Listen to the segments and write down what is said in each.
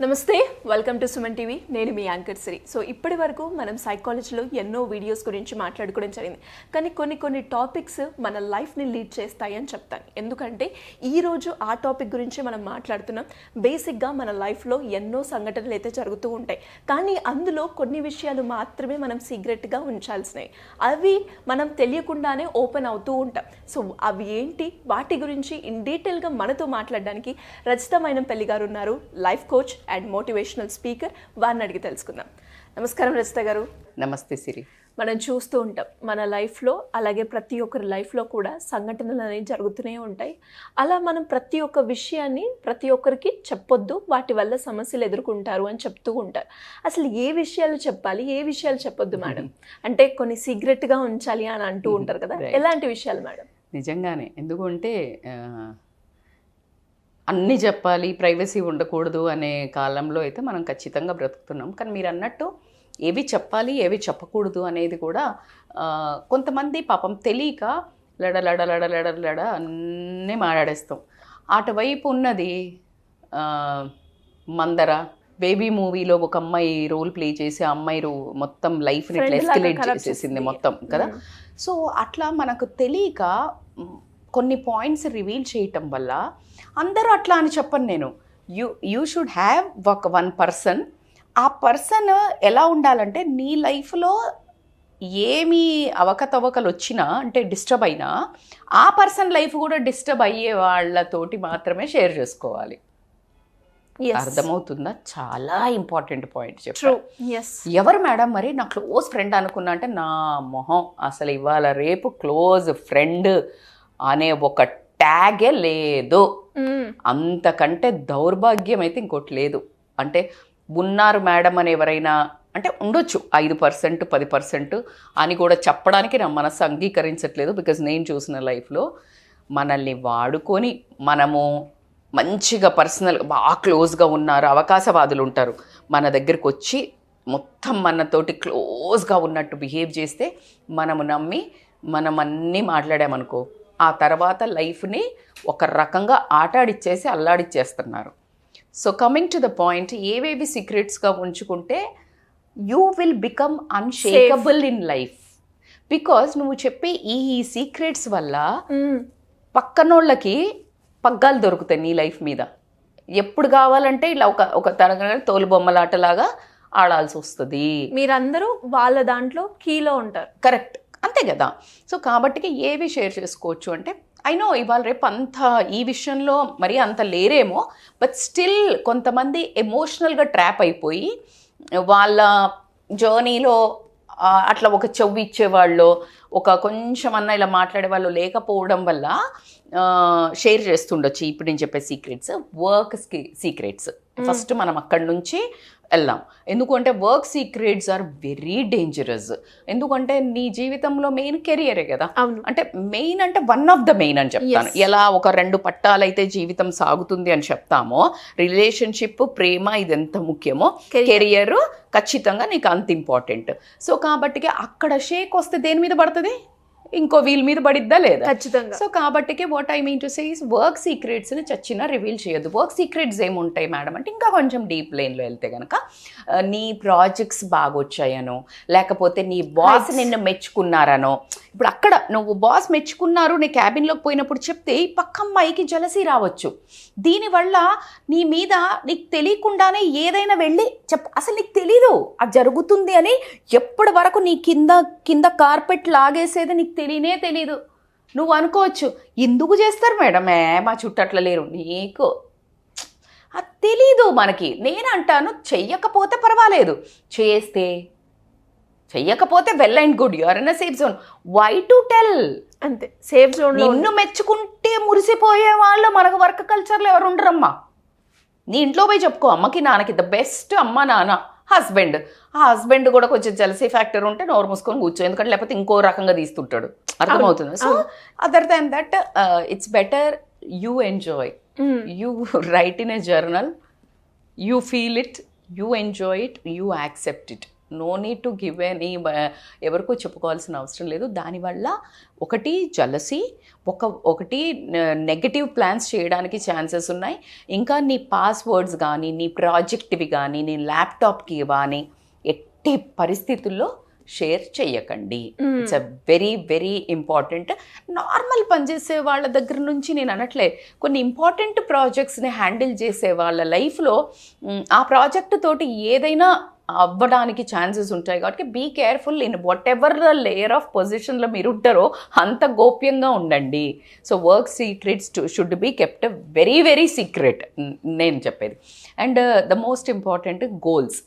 నమస్తే, welcome to Suman TV. నేను మీ anchor సిరి. So ఇప్పటి వరకు మనం సైకాలజీలో ఎన్నో వీడియోస్ గురించి మాట్లాడుకోవడం జరిగింది. కానీ కొన్ని టాపిక్స్ మన లైఫ్ని లీడ్ చేస్తాయి అని చెప్తాను. ఎందుకంటే ఈరోజు ఆ టాపిక్ గురించి మనం మాట్లాడుతున్నాం. బేసిక్గా మన లైఫ్లో ఎన్నో సంఘటనలు అయితే జరుగుతూ ఉంటాయి. కానీ అందులో కొన్ని విషయాలు మాత్రమే మనం సీక్రెట్గా ఉంచాల్సినవి. అవి మనం తెలియకుండానే ఓపెన్ అవుతూ ఉంటాం. సో అవి ఏంటి, వాటి గురించి ఇన్ డీటెయిల్గా మనతో మాట్లాడడానికి రచిత మైనంపల్లి గారు ఉన్నారు, life coach and motivational speaker. వారిని అడిగి తెలుసుకుందాం. నమస్కారం రచిత గారు. నమస్తే సిరి. మనం చూస్తూ ఉంటాం మన లైఫ్లో, అలాగే ప్రతి ఒక్కరి లైఫ్లో కూడా సంఘటనలు అనేవి జరుగుతూనే ఉంటాయి. అలా మనం ప్రతి ఒక్క విషయాన్ని ప్రతి ఒక్కరికి చెప్పొద్దు, వాటి వల్ల సమస్యలు ఎదుర్కొంటారు అని చెప్తూ ఉంటారు. అసలు ఏ విషయాలు చెప్పాలి, ఏ విషయాలు చెప్పొద్దు మేడం? అంటే కొన్ని సీక్రెట్గా ఉంచాలి అని అంటూ ఉంటారు కదా, ఎలాంటి విషయాలు మేడం? నిజంగానే, ఎందుకంటే అన్నీ చెప్పాలి, ప్రైవసీ ఉండకూడదు అనే కాలంలో అయితే మనం ఖచ్చితంగా బ్రతుకుతున్నాం. కానీ మీరు అన్నట్టు ఏవి చెప్పాలి, ఏవి చెప్పకూడదు అనేది కూడా కొంతమంది పాపం తెలియక లడ అన్నీ మాట్లాడేస్తాం. అటువైపు ఉన్నది మందర బేబీ మూవీలో ఒక అమ్మాయి రోల్ ప్లే చేసి ఆ అమ్మాయి మొత్తం లైఫ్ని ఇట్లా ఎస్కలేట్ చేసేసింది మొత్తం కదా. సో అట్లా మనకు తెలియక కొన్ని పాయింట్స్ రివీల్ చేయటం వల్ల అందరూ అట్లా అని చెప్పను నేను. You should have one person. ఆ పర్సన్ ఎలా ఉండాలంటే నీ లైఫ్లో ఏమి అవకతవకలు వచ్చినా అంటే డిస్టర్బ్ అయినా ఆ పర్సన్ లైఫ్ కూడా డిస్టర్బ్ అయ్యే వాళ్ళతోటి మాత్రమే షేర్ చేసుకోవాలి. అర్థమవుతుందా? చాలా ఇంపార్టెంట్ పాయింట్ చెప్పు. ఎవరు మేడం మరి నా క్లోజ్ ఫ్రెండ్ అనుకున్నా అంటే నా మొహం, అసలు ఇవాళ రేపు క్లోజ్ ఫ్రెండ్ అనే ఒక ట్యాగే లేదు. అంతకంటే దౌర్భాగ్యం అయితే ఇంకోటి లేదు. అంటే ఉన్నారు మేడం అని ఎవరైనా అంటే ఉండొచ్చు 5%, 10% అని కూడా చెప్పడానికి నా మనసు అంగీకరించట్లేదు. బికాజ్ నేను చూసిన లైఫ్లో మనల్ని వాడుకొని మనము మంచిగా పర్సనల్ బాగా క్లోజ్గా ఉన్నారు, అవకాశవాదులు ఉంటారు, మన దగ్గరికి వచ్చి మొత్తం మనతోటి క్లోజ్గా ఉన్నట్టు బిహేవ్ చేస్తే మనము నమ్మి మనం అన్నీ మాట్లాడామనుకో, ఆ తర్వాత లైఫ్ని ఒక రకంగా ఆటాడిచ్చేసి అల్లాడిచ్చేస్తున్నారు. So coming to the point, ఏవేవి సీక్రెట్స్గా ఉంచుకుంటే you will become unshakable in life. Because నువ్వు చెప్పే ఈ సీక్రెట్స్ వల్ల పక్కనోళ్ళకి పగ్గాలు దొరుకుతాయి నీ లైఫ్ మీద. ఎప్పుడు కావాలంటే ఇలా ఒక తరగతి తోలు బొమ్మలాటలాగా ఆడాల్సి వస్తుంది. మీరందరూ వాళ్ళ దాంట్లో కీలో ఉంటారు. కరెక్ట్, అంతే కదా. సో కాబట్టికి ఏవి షేర్ చేసుకోవచ్చు అంటే, అయినో ఇవాళ రేపు అంత ఈ విషయంలో మరీ అంత లేరేమో, బట్ స్టిల్ కొంతమంది ఎమోషనల్గా ట్రాప్ అయిపోయి వాళ్ళ జర్నీలో అట్లా ఒక చెవి ఇచ్చేవాళ్ళు, ఒక కొంచెం అన్న ఇలా మాట్లాడే వాళ్ళు లేకపోవడం వల్ల షేర్ చేస్తుండొచ్చు. ఇప్పుడు నేను చెప్పే సీక్రెట్స్, వర్క్ సీక్రెట్స్. ఫస్ట్ మనం అక్కడి నుంచి వెళ్దాం. ఎందుకంటే work secrets are very dangerous. ఎందుకంటే నీ జీవితంలో మెయిన్ కెరియరే కదా. అంటే మెయిన్ అంటే వన్ ఆఫ్ ద మెయిన్ అని చెప్తాను. ఎలా ఒక 2 పట్టాలైతే జీవితం సాగుతుంది అని చెప్తామో, రిలేషన్షిప్, ప్రేమ ఇది ఎంత ముఖ్యమో, కెరియర్ ఖచ్చితంగా నీకు అంత ఇంపార్టెంట్. సో కాబట్టి అక్కడ షేక్ వస్తే దేని మీద పడుతుంది? ఇంకో వీల్ మీద పడిద్దా లేదా? ఖచ్చితంగా. సో కాబట్టి what I mean to say is work సీక్రెట్స్ని చచ్చినా రివీల్ చేయొద్దు. వర్క్ సీక్రెట్స్ ఏముంటాయి మేడం అంటే, ఇంకా కొంచెం డీప్ లైన్లో వెళ్తే కనుక నీ ప్రాజెక్ట్స్ బాగా వచ్చాయనో, లేకపోతే నీ బాస్ నిన్ను మెచ్చుకున్నారనో. ఇప్పుడు అక్కడ నువ్వు బాస్ మెచ్చుకున్నారు నీ క్యాబిన్లోకి పోయినప్పుడు చెప్తే పక్క అమ్మాయికి జలసీ రావచ్చు. దీనివల్ల నీ మీద నీకు తెలియకుండానే ఏదైనా వెళ్ళి అసలు నీకు తెలీదు అది జరుగుతుంది అని. ఎప్పటి వరకు నీ కింద కార్పెట్ లాగేసేది నీకు తెలీదు. నువ్వు అనుకోవచ్చు ఎందుకు చేస్తారు మేడం, మా చుట్టూ అట్లా లేరు, నీకు అది తెలీదు మనకి. నేను అంటాను చెయ్యకపోతే పర్వాలేదు, చెయ్యకపోతే well and good, you are in a safe zone. Why to tell? అంతే, సేఫ్ జోన్. నిన్ను మెచ్చుకుంటే మురిసిపోయే వాళ్ళు మనకు వర్క్ కల్చర్లో ఎవరు ఉండరమ్మా. నీ ఇంట్లో పోయి చెప్పుకో, అమ్మకి నాన్నకి ద బెస్ట్ అమ్మ నాన్న హస్బెండ్. ఆ హస్బెండ్ కూడా కొంచెం జెలసీ ఫ్యాక్టర్ ఉంటే నోరు మూసుకొని కూర్చో, ఎందుకంటే లేకపోతే ఇంకో రకంగా తీస్తుంటాడు. అర్థమవుతుంది. So other than that it's better you enjoy, you write in a journal, you feel it, you enjoy it, you accept it. No need to give any, ఎవరికో చెప్పుకోవాల్సిన అవసరం లేదు. దానివల్ల ఒకటి జలసీ, ఒకటి నెగటివ్ ప్లాన్స్ చేయడానికి ఛాన్సెస్ ఉన్నాయి. ఇంకా నీ పాస్వర్డ్స్ కానీ, నీ ప్రాజెక్ట్వి కానీ, నీ ల్యాప్టాప్కి కానీ ఎట్టి పరిస్థితుల్లో షేర్ చేయకండి. It's a very very important. Normal పనిచేసే వాళ్ళ దగ్గర నుంచి నేను అనట్లే, కొన్ని ఇంపార్టెంట్ ప్రాజెక్ట్స్ని హ్యాండిల్ చేసే వాళ్ళ లైఫ్లో ఆ ప్రాజెక్ట్ తోటి ఏదైనా అవ్వడానికి ఛాన్సెస్ ఉంటాయి. కాబట్టి be careful in whatever the layer of పొజిషన్లో మీరు ఉంటారో అంత గోప్యంగా ఉండండి. So work secrets should be kept very very secret నేను చెప్పేది. And the most important goals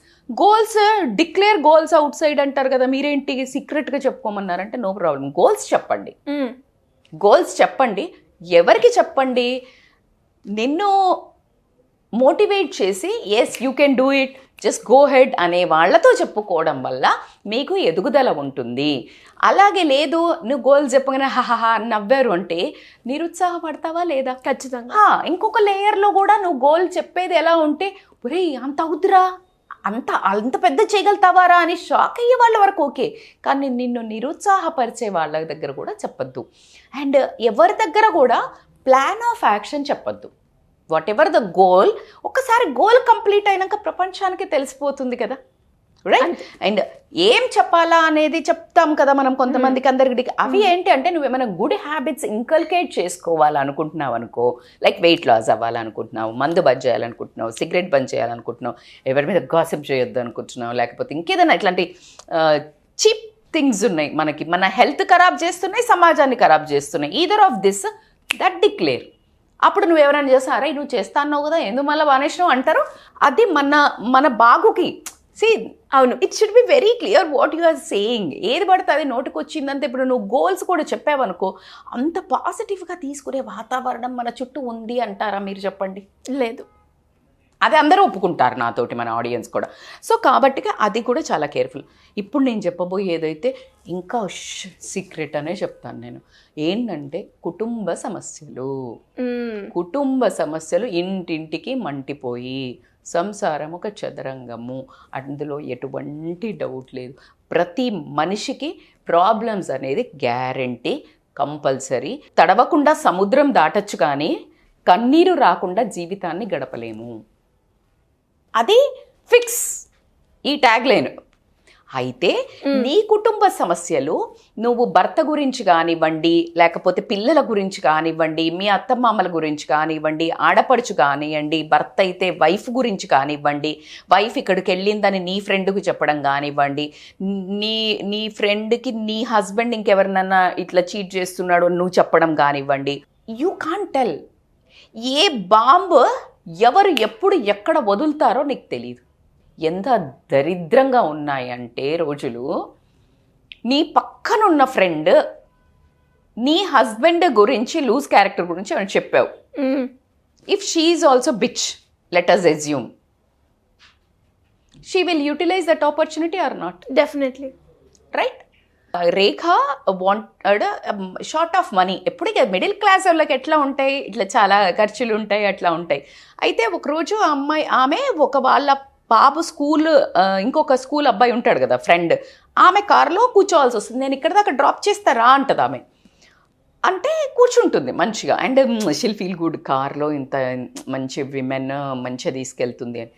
declare goals outside అంటారు కదా, మీరేంటి సీక్రెట్గా చెప్పుకోమన్నారంటే నో ప్రాబ్లం. గోల్స్ చెప్పండి. ఎవరికి చెప్పండి? నిన్ను మోటివేట్ చేసి yes you can do it, just go ahead అనే వాళ్ళతో చెప్పుకోవడం వల్ల మీకు ఎదుగుదల ఉంటుంది. అలాగే లేదు నువ్వు గోల్స్ చెప్పగానే హహహా నవ్వారు అంటే నిరుత్సాహపడతావా లేదా? ఖచ్చితంగా. ఇంకొక లేయర్లో కూడా నువ్వు గోల్ చెప్పేది ఎలా ఉంటే ఒరే అంత అవుతురా, అంత పెద్ద చేయగలుగుతావారా అని షాక్ అయ్యే వాళ్ళ వరకు ఓకే, కానీ నిన్ను నిరుత్సాహపరిచే వాళ్ళ దగ్గర కూడా చెప్పొద్దు. అండ్ ఎవరి దగ్గర కూడా ప్లాన్ ఆఫ్ యాక్షన్ చెప్పొద్దు. వాట్ ఎవర్ ద గోల్, ఒకసారి గోల్ కంప్లీట్ అయినాక ప్రపంచానికి తెలిసిపోతుంది కదా, రైట్? అండ్ ఏం చెప్పాలా అనేది చెప్తాం కదా మనం కొంతమందికి, అందరికి. అవి ఏంటి అంటే నువ్వేమైనా గుడ్ హ్యాబిట్స్ ఇంకల్కేట్ చేసుకోవాలనుకుంటున్నావు అనుకో, లైక్ వెయిట్ లాస్ అవ్వాలనుకుంటున్నావు, మందు బంద్ చేయాలనుకుంటున్నావు, సిగరెట్ బంద్ చేయాలనుకుంటున్నావు, ఎవరి మీద గాసిప్ చేయొద్దు అనుకుంటున్నావు, లేకపోతే ఇంకేదైనా ఇట్లాంటి చీప్ థింగ్స్ ఉన్నాయి మనకి, మన హెల్త్ ఖరాబ్ చేస్తున్నాయి, సమాజాన్ని ఖరాబ్ చేస్తున్నాయి. Either of this that declare. అప్పుడు నువ్వు ఎవరైనా చేస్తా అరే నువ్వు చేస్తా అన్నావు కదా ఎందుకు మళ్ళీ మానేసినావు అంటారు. అది మన బాగుకి. See, అవును, it should be very clear what you are saying. ఏది పడితే అది నోటికి వచ్చిందంటే ఇప్పుడు నువ్వు గోల్స్ కూడా చెప్పావనుకో, అంత పాజిటివ్గా తీసుకునే వాతావరణం మన చుట్టూ ఉంది అంటారా మీరు? చెప్పండి. లేదు. అది అందరూ ఒప్పుకుంటారు నాతోటి, మన ఆడియన్స్ కూడా. సో కాబట్టి అది కూడా చాలా కేర్ఫుల్. ఇప్పుడు నేను చెప్పబోయేదైతే ఇంకా సీక్రెట్ అనే చెప్తాను నేను. ఏంటంటే కుటుంబ సమస్యలు ఇంటింటికి మంటిపోయి సంసారం ఒక చదరంగము, అందులో ఎటువంటి డౌట్ లేదు. ప్రతి మనిషికి ప్రాబ్లమ్స్ అనేది గ్యారంటీ, కంపల్సరీ. తడవకుండా సముద్రం దాటచ్చు కానీ కన్నీరు రాకుండా జీవితాన్ని గడపలేము. అది ఫిక్స్, ఈ ట్యాగ్ లైన్. అయితే నీ కుటుంబ సమస్యలు నువ్వు భర్త గురించి కానివ్వండి, లేకపోతే పిల్లల గురించి కానివ్వండి, మీ అత్తమామల గురించి కానివ్వండి, ఆడపడుచు కానివ్వండి, భర్త అయితే వైఫ్ గురించి కానివ్వండి, వైఫ్ ఇక్కడికి వెళ్ళిందని నీ ఫ్రెండ్కి చెప్పడం కానివ్వండి, నీ ఫ్రెండ్కి నీ హస్బెండ్ ఇంకెవరినన్నా ఇట్లా చీట్ చేస్తున్నాడు నువ్వు చెప్పడం కానివ్వండి. You can't tell. A bomb ఎవరు ఎప్పుడు ఎక్కడ వదులుతారో నీకు తెలియదు. ఎంత దరిద్రంగా ఉన్నాయంటే రోజులు, నీ పక్కనున్న ఫ్రెండ్ నీ హస్బెండ్ గురించి లూజ్ క్యారెక్టర్ గురించి ఏమైనా చెప్పావు, if she is also bitch, let us assume, she will utilize that opportunity or not? Definitely, right? Rekha wanted short of money. ఎప్పటికీ మిడిల్ క్లాస్ వాళ్ళకి ఎట్లా ఉంటాయి, ఇట్లా చాలా ఖర్చులు ఉంటాయి, అట్లా ఉంటాయి. అయితే ఒకరోజు ఆమె వాళ్ళ బాబు ఇంకొక స్కూల్ అబ్బాయి ఉంటాడు కదా ఫ్రెండ్, ఆమె కారులో కూర్చోవాల్సి వస్తుంది. నేను ఇక్కడ దాకా డ్రాప్ చేస్తారా అంటది ఆమె. అంటే కూర్చుంటుంది మంచిగా, అండ్ షీల్ ఫీల్ గుడ్, కార్లో ఇంత మంచి విమెన్ మంచిగా తీసుకెళ్తుంది అని.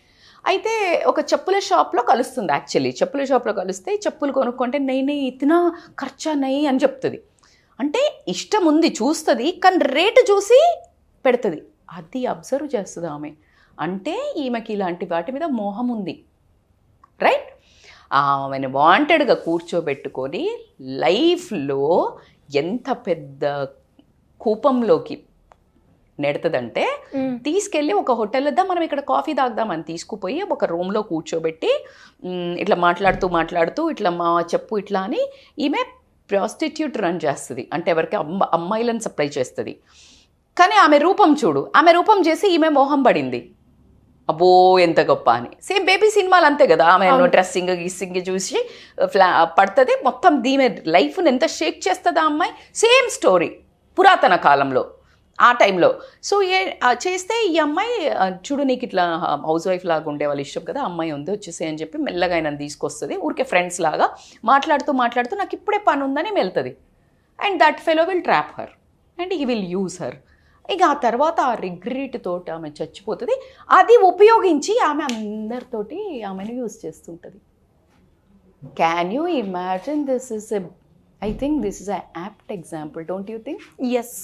అయితే ఒక చెప్పుల షాప్లో కలుస్తుంది. యాక్చువల్లీ చెప్పుల షాప్లో కలిస్తే చెప్పులు కొనుక్కుంటే నేనే ఇతనా ఖర్చా నయ్యి అని చెప్తుంది. అంటే ఇష్టం ఉంది, చూస్తుంది, కానీ రేటు చూసి పెడుతుంది. అది అబ్జర్వ్ చేస్తుంది ఆమె. అంటే ఈమెకి ఇలాంటి వాటి మీద మోహం ఉంది, రైట్? ఆమెను వాంటెడ్గా కూర్చోబెట్టుకొని లైఫ్లో ఎంత పెద్ద కూపంలోకి నెడుతుందంటే, తీసుకెళ్ళి ఒక హోటల్లో మనం ఇక్కడ కాఫీ తాగుదామని తీసుకుపోయి ఒక రూమ్లో కూర్చోబెట్టి ఇట్లా మాట్లాడుతూ ఇట్లా మా చెప్పు ఇట్లా అని ఈమె ప్రాస్టిట్యూట్ రన్ చేస్తుంది. అంటే ఎవరికి అమ్మాయిలను సప్లై చేస్తుంది. కానీ ఆమె రూపం చూడు, ఆమె రూపం చేసి ఈమె మోహం పడింది. అబ్బో ఎంత గొప్ప అని. సేమ్ బేబీ సినిమాలు అంతే కదా, ఆమె డ్రెస్సింగ్ గిస్సింగ్ చూసి పడుతుంది. మొత్తం దీమె లైఫ్ని ఎంత షేక్ చేస్తుంది ఆ అమ్మాయి. సేమ్ స్టోరీ పురాతన కాలంలో. ఆ టైంలో. సో చేస్తే ఈ అమ్మాయి చూడు నీకు ఇట్లా హౌస్ వైఫ్ లాగా ఉండే వాళ్ళు ఇష్టం కదా, అమ్మాయి ఉంది వచ్చేసి అని చెప్పి మెల్లగా ఆయన తీసుకొస్తుంది. ఊరికే ఫ్రెండ్స్ లాగా మాట్లాడుతూ నాకు ఇప్పుడే పని ఉందని వెళ్తుంది. And that fellow will trap her and he will use her. ఇక ఆ తర్వాత ఆ రిగ్రెట్ తోటి ఆమె చచ్చిపోతుంది. అది ఉపయోగించి ఆమె అందరితోటి ఆమెను యూజ్ చేస్తుంటుంది. Can you imagine? I think this is a apt example, don't you think? Yes.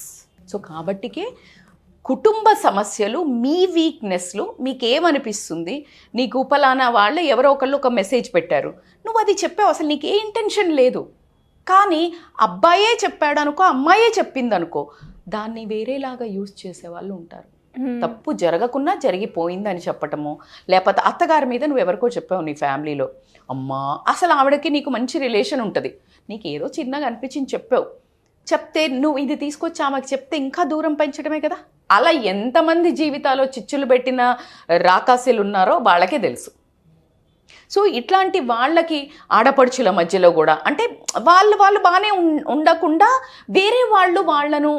So కాబట్టికే కుటుంబ సమస్యలు, మీ వీక్నెస్లు, మీకేమనిపిస్తుంది, నీకు పలానా వాళ్ళు ఎవరో ఒకళ్ళు ఒక మెసేజ్ పెట్టారు, నువ్వు అది చెప్పావు, అసలు నీకు ఏ ఇంటెన్షన్ లేదు, కానీ అబ్బాయే చెప్పాడు అనుకో, అమ్మాయే చెప్పింది అనుకో, దాన్ని వేరేలాగా యూజ్ చేసే వాళ్ళు ఉంటారు. తప్పు జరగకున్నా జరిగిపోయిందని చెప్పటము, లేకపోతే అత్తగారి మీద నువ్వు ఎవరికో చెప్పావు నీ ఫ్యామిలీలో, అమ్మా అసలు ఆవిడకి నీకు మంచి రిలేషన్ ఉంటుంది, నీకు ఏదో చిన్నగా అనిపించింది చెప్పావు, చెప్తే నువ్వు ఇది తీసుకొచ్చి ఆమెకు చెప్తే ఇంకా దూరం పెంచడమే కదా. అలా ఎంతమంది జీవితాల్లో చిచ్చులు పెట్టిన రాకాసులు ఉన్నారో వాళ్ళకే తెలుసు. సో ఇట్లాంటి వాళ్ళకి ఆడపడుచుల మధ్యలో కూడా అంటే వాళ్ళు బాగానే ఉండకుండా వేరే వాళ్ళను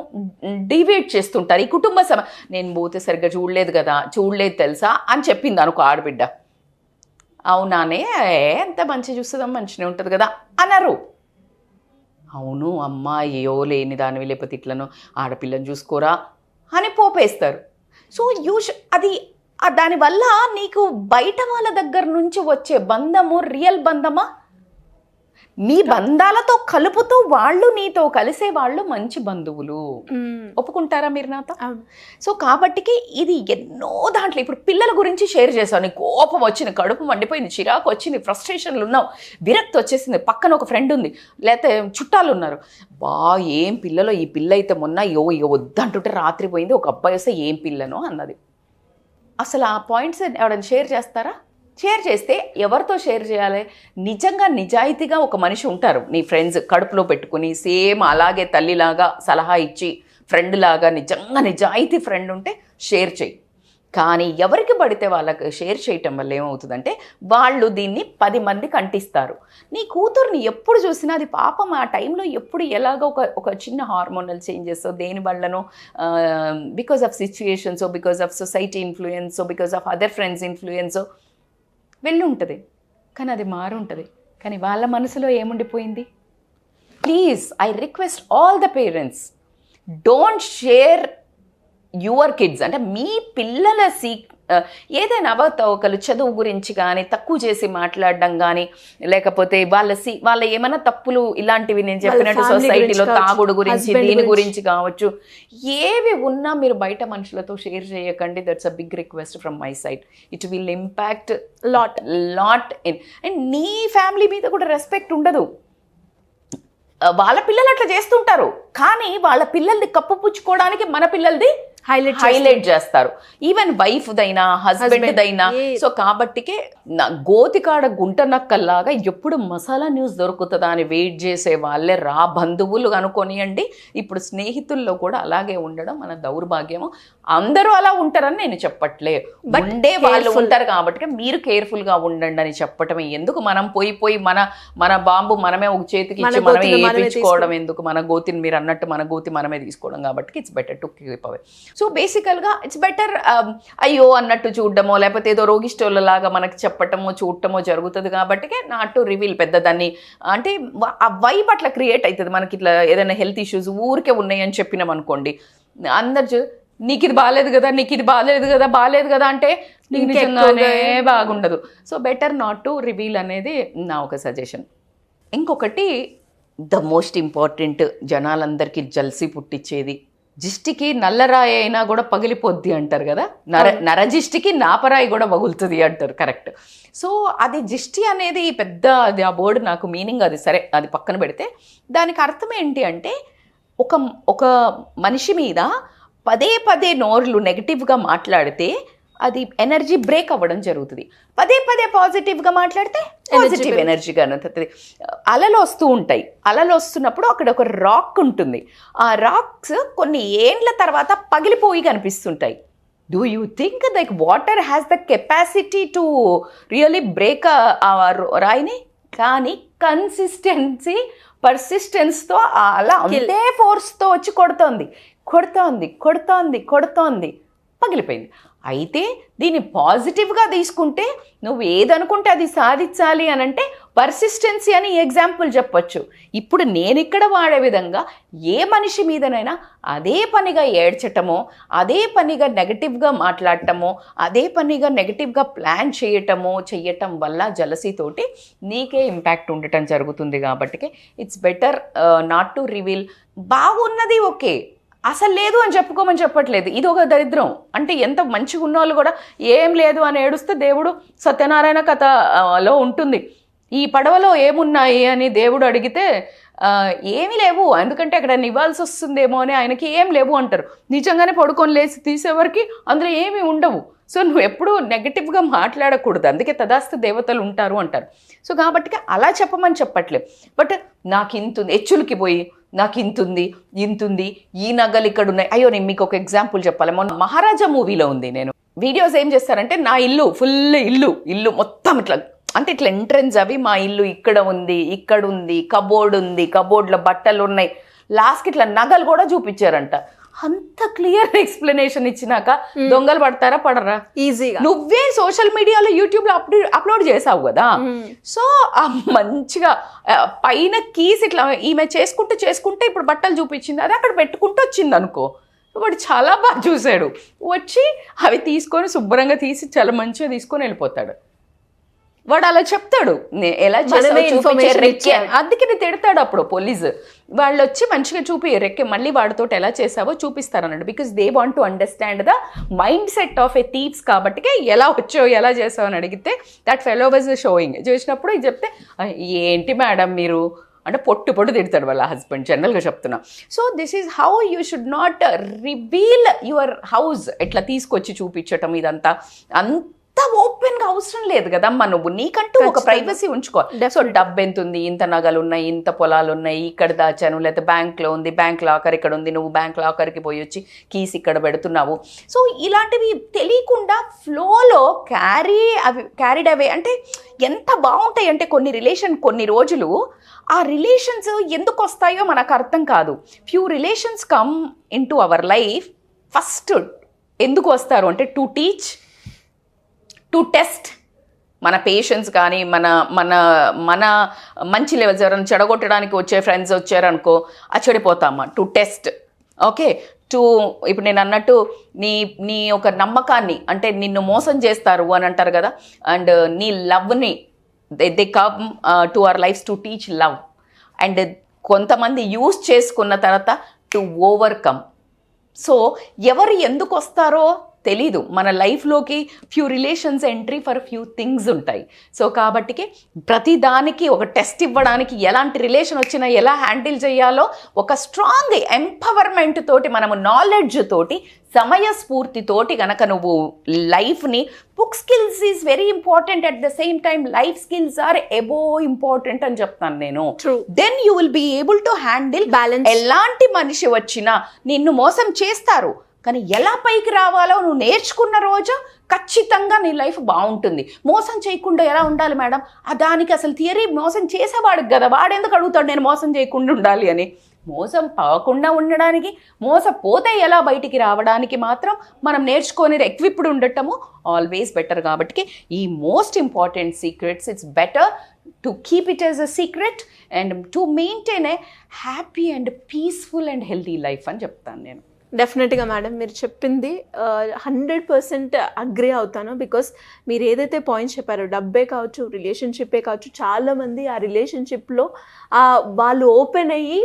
డివేట్ చేస్తుంటారు. ఈ కుటుంబ నేను పోతే సరిగ్గా చూడలేదు తెలుసా అని చెప్పింది అనుకో ఆడబిడ్డ, అవునానే ఎంత మంచి చూస్తుందో మంచిగా ఉంటుంది కదా అనరు. అవును అమ్మ అయ్యో లేని దానివి లేకపోతే ఇట్లను ఆడపిల్లని చూసుకోరా అని పోపేస్తారు. సో అది దానివల్ల నీకు బయట వాళ్ళ దగ్గర నుంచి వచ్చే బంధము రియల్ బంధమా? నీ బంధాలతో కలుపుతూ వాళ్ళు నీతో కలిసే వాళ్ళు మంచి బంధువులు. ఒప్పుకుంటారా మీరు నాతో? సో కాబట్టికి ఇది ఎన్నో దాంట్లో ఇప్పుడు పిల్లల గురించి షేర్ చేశాను. నీ కోపం వచ్చింది, కడుపు మండిపోయింది, చిరాకు వచ్చింది, ఫ్రస్ట్రేషన్లు ఉన్నావు, విరక్తి వచ్చేసింది, పక్కన ఒక ఫ్రెండ్ ఉంది, లేకపోతే చుట్టాలు ఉన్నారు, ఏం పిల్లలో ఈ పిల్ల అయితే మొన్న ఇక వద్దంటుంటే రాత్రి పోయింది, ఒక అబ్బాయి వస్తే ఏం పిల్లనో అన్నది. అసలు ఆ పాయింట్స్ ఎవరైనా షేర్ చేస్తారా? షేర్ చేస్తే ఎవరితో షేర్ చేయాలి? నిజంగా నిజాయితీగా ఒక మనిషి ఉంటారు నీ ఫ్రెండ్స్, కడుపులో పెట్టుకుని సేమ్ అలాగే తల్లిలాగా సలహా ఇచ్చి ఫ్రెండ్ లాగా నిజంగా నిజాయితీ ఫ్రెండ్ ఉంటే షేర్ చేయి. కానీ ఎవరికి పడితే వాళ్ళకి షేర్ చేయటం వల్ల ఏమవుతుందంటే వాళ్ళు దీన్ని 10 మందికి అంటిస్తారు. నీ కూతుర్ని ఎప్పుడు చూసినా అది పాపం ఆ టైంలో ఎప్పుడు ఎలాగో ఒక చిన్న హార్మోనల్ చేంజెస్ దేని వల్లనో, because of situations, because of society influence, because of other friends influence వెళ్ళి ఉంటుంది. కానీ అది మారు ఉంటుంది. కానీ వాళ్ళ మనసులో ఏముండిపోయింది? Please I request all the parents, don't share your kids. అంటే మీ పిల్లల ఏదైనా అవతవకలు చదువు గురించి కానీ తక్కువ చేసి మాట్లాడడం కానీ, లేకపోతే వాళ్ళ ఏమైనా తప్పులు ఇలాంటివి నేను చెప్పినట్టు సొసైటీలో తాగుడు గురించి దీని గురించి కావచ్చు, ఏవి ఉన్నా మీరు బయట మనుషులతో షేర్ చేయకండి. That's a big request from my side. It will impact lot in. And నీ ఫ్యామిలీ మీద కూడా రెస్పెక్ట్ ఉండదు. వాళ్ళ పిల్లలు అట్లా చేస్తుంటారు, కానీ వాళ్ళ పిల్లల్ని కప్పుపుచ్చుకోవడానికి మన పిల్లలది హైలైట్ చేస్తారు. ఈవెన్ వైఫ్ దైనా హస్బెండ్ దైనా. సో కాబట్టికే గోతికాడ గుంట నక్కల్లాగా ఎప్పుడు మసాలా న్యూస్ దొరుకుతుందా అని వెయిట్ చేసే వాళ్ళే బంధువులు అనుకోనియండి. ఇప్పుడు స్నేహితుల్లో కూడా అలాగే ఉండడం మన దౌర్భాగ్యము. అందరూ అలా ఉంటారని నేను చెప్పట్లే, ఉండే వాళ్ళు ఉంటారు కాబట్టి మీరు కేర్ఫుల్గా ఉండండి అని చెప్పటమే. ఎందుకు మనం పోయి మన బాంబు మనమే ఒక చేతికి ఇచ్చి మనమే వేయించుకోవడం ఎందుకు? మన గోతిని మీరు అన్నట్టు మన గోతి మనమే తీసుకోవడం కాబట్టి it's better to keep away. So బేసికల్గా ఇట్స్ బెటర్ అయ్యో అన్నట్టు చూడడమో లేకపోతే ఏదో రోగిస్టోళ్ళలాగా మనకు చెప్పటమో చూడటమో జరుగుతుంది కాబట్టి నాట్ టు రివీల్ పెద్ద దాన్ని. అంటే ఆ వైబ్ అట్లా క్రియేట్ అవుతుంది మనకి. ఇట్లా ఏదైనా హెల్త్ ఇష్యూస్ ఊరికే ఉన్నాయని చెప్పినాం అనుకోండి, అందరు నీకు ఇది బాగాలేదు కదా, నీకు ఇది బాగాలేదు కదా అంటే నీకు నిజంగానే బాగుండదు. So better not to reveal అనేది నా ఒక సజెషన్. ఇంకొకటి ద మోస్ట్ ఇంపార్టెంట్, జనాలందరికీ జల్సి పుట్టించేది, జిష్టికి నల్లరాయి అయినా కూడా పగిలిపోద్ది అంటారు కదా, నరజిష్టికి నాపరాయి కూడా పగులుతుంది అంటారు. కరెక్ట్. సో అది జిష్టి అనేది పెద్ద, అది ఆ వర్డ్ నాకు మీనింగ్ అది సరే, అది పక్కన పెడితే దానికి అర్థం ఏంటి అంటే ఒక మనిషి మీద పదే నోర్లు నెగిటివ్గా మాట్లాడితే అది ఎనర్జీ బ్రేక్ అవ్వడం జరుగుతుంది. పదే పాజిటివ్గా మాట్లాడితే పాజిటివ్ ఎనర్జీగా ఉంటుంది. అలలు వస్తూ ఉంటాయి. అలలు వస్తున్నప్పుడు అక్కడ ఒక రాక్ ఉంటుంది. ఆ రాక్స్ కొన్ని ఏండ్ల తర్వాత పగిలిపోయి కనిపిస్తుంటాయి. Do you think like water has the capacity to really break రాయిని? కానీ కన్సిస్టెన్సీ పర్సిస్టెన్స్తో అలా అంతే ఫోర్స్తో వచ్చి కొడుతుంది. కొడుతోంది పగిలిపోయింది. అయితే దీన్ని పాజిటివ్గా తీసుకుంటే నువ్వు ఏదనుకుంటే అది సాధించాలి అని అంటే పర్సిస్టెన్సీ అని ఎగ్జాంపుల్ చెప్పొచ్చు. ఇప్పుడు నేను ఇక్కడ వాడే విధంగా ఏ మనిషి మీదనైనా అదే పనిగా ఏడ్చటమో, అదే పనిగా నెగటివ్గా మాట్లాడటమో, అదే పనిగా నెగటివ్గా ప్లాన్ చేయటం వల్ల జలసీతోటి నీకే ఇంపాక్ట్ ఉండటం జరుగుతుంది. కాబట్టి it's better not to reveal. బాగున్నది ఓకే, అసలు లేదు అని చెప్పుకోమని చెప్పట్లేదు. ఇది ఒక దరిద్రం. అంటే ఎంత మంచిగా ఉన్న వాళ్ళు కూడా ఏం లేదు అని ఏడుస్తే దేవుడు సత్యనారాయణ కథలో ఉంటుంది, ఈ పడవలో ఏమున్నాయి అని దేవుడు అడిగితే ఏమీ లేవు, ఎందుకంటే అక్కడ ఇవ్వాల్సి వస్తుందేమో అని ఆయనకి ఏం లేవు అంటారు. నిజంగానే పడుకొని లేచి తీసేవరకు అందులో ఏమీ ఉండవు. సో నువ్వు ఎప్పుడూ నెగటివ్గా మాట్లాడకూడదు, అందుకే తదాస్తు దేవతలు ఉంటారు అంటారు. సో కాబట్టి అలా చెప్పమని చెప్పట్లేదు. బట్ నాకు ఇంతుంది ఎచ్చులకి పోయి నాకు ఇంతుంది ఈ నగలు ఇక్కడ ఉన్నాయి. అయ్యో నేను మీకు ఒక ఎగ్జాంపుల్ చెప్పాలి. మొన్న మహారాజా మూవీలో ఉంది. నేను వీడియోస్ ఏం చేస్తారంటే నా ఇల్లు ఫుల్ ఇల్లు మొత్తం ఇట్లా అంటే ఇట్లా ఎంట్రన్స్ అవి మా ఇల్లు ఇక్కడ ఉంది, కబోర్డ్ ఉంది, కబోర్డ్లో బట్టలు ఉన్నాయి, లాస్ట్కి ఇట్లా నగలు కూడా చూపించారంట. అంత క్లియర్ ఎక్స్ప్లెనేషన్ ఇచ్చినాక దొంగలు పడతారా పడరా? ఈజీగా నువ్వే సోషల్ మీడియాలో యూట్యూబ్లో అప్లోడ్ చేసావు కదా. సో ఆ మంచిగా పైన కీస్ ఇట్లా ఈమె చేసుకుంటే ఇప్పుడు బట్టలు చూపించింది, అది అక్కడ పెట్టుకుంటూ వచ్చింది అనుకో. వాడు చాలా బాగా చూశాడు, వచ్చి అవి తీసుకొని శుభ్రంగా తీసి చాలా మంచిగా తీసుకొని వెళ్ళిపోతాడు. వాడు అలా చెప్తాడు, ఎలా అందుకే తిడతాడు. అప్పుడు పోలీసు వాళ్ళు వచ్చి మంచిగా చూపి రెక్కే మళ్ళీ వాడితో ఎలా చేసావో చూపిస్తారన్నాడు. Because they want to understand the mindset of a thieves. కాబట్టి ఎలా వచ్చావు ఎలా చేసావు అని అడిగితే దట్ ఫెలో వాజ్ షోయింగ్ చేసినప్పుడు ఇది చెప్తే ఏంటి మేడం మీరు అంటే పొట్టు తిడతాడు వాళ్ళ హస్బెండ్, జనరల్గా చెప్తున్నా. So this is how you should not reveal your house. ఇట్లా తీసుకొచ్చి చూపించటం ఇదంతా ఓపెన్ గా అవసరం లేదు కదమ్మా. నువ్వు నీకంటూ ఒక ప్రైవసీ ఉంచుకో. సో డబ్బు ఎంత ఉంది, ఇంత నగలు ఉన్నాయి, ఇంత పొలాలు ఉన్నాయి, ఇక్కడ దాచాను, లేకపోతే బ్యాంక్లో ఉంది, బ్యాంక్ లాకర్ ఇక్కడ ఉంది, నువ్వు బ్యాంక్ లాకర్కి పోయి వచ్చి కీస్ ఇక్కడ పెడుతున్నావు. సో ఇలాంటివి తెలియకుండా ఫ్లోలో క్యారీడ్ అవే అంటే ఎంత బాగుంటాయి అంటే కొన్ని రోజులు ఆ రిలేషన్స్ ఎందుకు వస్తాయో మనకు అర్థం కాదు. Few relations come into our life. First ఎందుకు వస్తారు అంటే టు టీచ్, టు టెస్ట్ మన పేషెన్స్. కానీ మన మన మన మంచి లెవెల్స్ ఎవరైనా చెడగొట్టడానికి వచ్చే ఫ్రెండ్స్ వచ్చారనుకో చెడిపోతామా. To test, okay. ఇప్పుడు నేను అన్నట్టు నీ ఒక నమ్మకాన్ని, అంటే నిన్ను మోసం చేస్తారు అని అంటారు కదా, అండ్ నీ లవ్ని they come to our lives to teach love. And కొంతమంది యూజ్ చేసుకున్న తర్వాత టు ఓవర్కమ్. సో ఎవరు ఎందుకు వస్తారో తెలీదు మన లైఫ్లోకి. Few relations entry for few things ఉంటాయి. సో కాబట్టికి ప్రతి దానికి ఒక టెస్ట్ ఇవ్వడానికి ఎలాంటి రిలేషన్ వచ్చినా ఎలా హ్యాండిల్ చేయాలో ఒక స్ట్రాంగ్ ఎంపవర్మెంట్ తోటి, మనము నాలెడ్జ్ తోటి, సమయస్ఫూర్తితోటి కనుక నువ్వు లైఫ్ని, book skills is very important, at the same time life skills are above important అని చెప్తాను నేను. Then you will be able to handle balance. ఎలాంటి మనిషి వచ్చినా నిన్ను మోసం చేస్తారు, కానీ ఎలా పైకి రావాలో నువ్వు నేర్చుకున్న రోజు ఖచ్చితంగా నీ లైఫ్ బాగుంటుంది. మోసం చేయకుండా ఎలా ఉండాలి మేడం, దానికి అసలు థియరీ మోసం చేసేవాడికి కదా, వాడెందుకు అడుగుతాడు నేను మోసం చేయకుండా ఉండాలి అని. మోసం పోకుండా ఉండడానికి, మోసపోతే ఎలా బయటికి రావడానికి మాత్రం మనం నేర్చుకొని ఎక్విప్డ్ ఉండటము ఆల్వేస్ బెటర్. కాబట్టి ఈ most important secrets, it's better to keep it as a secret and to maintain a happy and peaceful and healthy life అని చెప్తాను నేను. డెఫినెట్గా మేడం, మీరు చెప్పింది 100% అగ్రీ అవుతాను. బికాస్ మీరు ఏదైతే పాయింట్స్ చెప్పారో, డబ్బే కావచ్చు, రిలేషన్షిప్పే కావచ్చు, చాలామంది ఆ రిలేషన్షిప్లో వాళ్ళు ఓపెన్ అయ్యి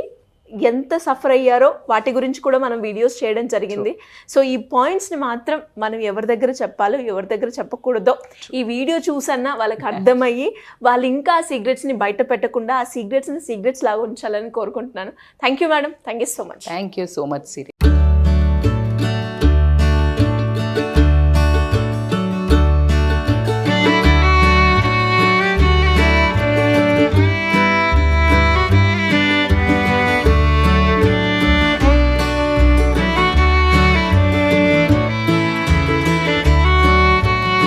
ఎంత సఫర్ అయ్యారో వాటి గురించి కూడా మనం వీడియోస్ చేయడం జరిగింది. సో ఈ పాయింట్స్ని మాత్రం మనం ఎవరి దగ్గర చెప్పాలో ఎవరి దగ్గర చెప్పకూడదో ఈ వీడియో చూసన్నా వాళ్ళకి అర్థమయ్యి వాళ్ళు ఇంకా ఆ సీక్రెట్స్ని బయట పెట్టకుండా ఆ సీక్రెట్స్ని సీక్రెట్స్ లాగా ఉంచాలని కోరుకుంటున్నాను. Thank you madam, thank you so much. Thank you so much Siri.